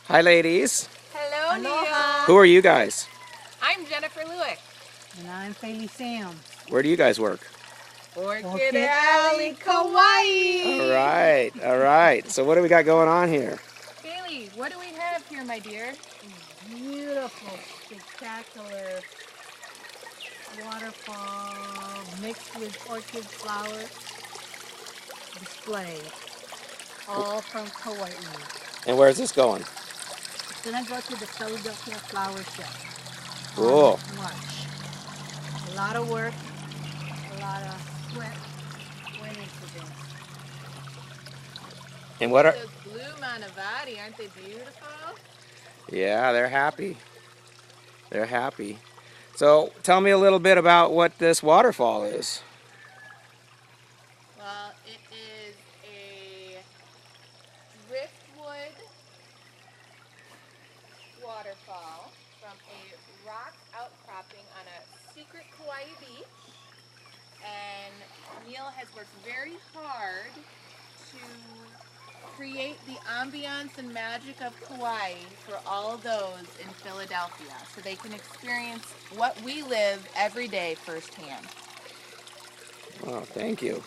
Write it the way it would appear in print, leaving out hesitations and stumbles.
Hi, ladies. Hello, Aloha. Neil. Who are you guys? I'm Jennifer Lewick. And I'm Feli Sam. Where do you guys work? Orchid Alley, Kauai. All right, all right. So what do we got going on here? Bailey, what do we have here, my dear? Beautiful, spectacular waterfall mixed with orchid flower display. All from Kauai. And where's this going? It's gonna go to the Philadelphia Flower Show. Cool. On March. A lot of work, a lot of sweat went into this. And what are... Those blue manavati, aren't they beautiful? Yeah, they're happy. They're happy. So tell me a little bit about what this waterfall is. Well, it is a driftwood waterfall from a rock outcropping on a secret Kauai beach. And Neil has worked very hard to create the ambiance and magic of Kauai for all those in Philadelphia so they can experience what we live every day firsthand. Oh, thank you.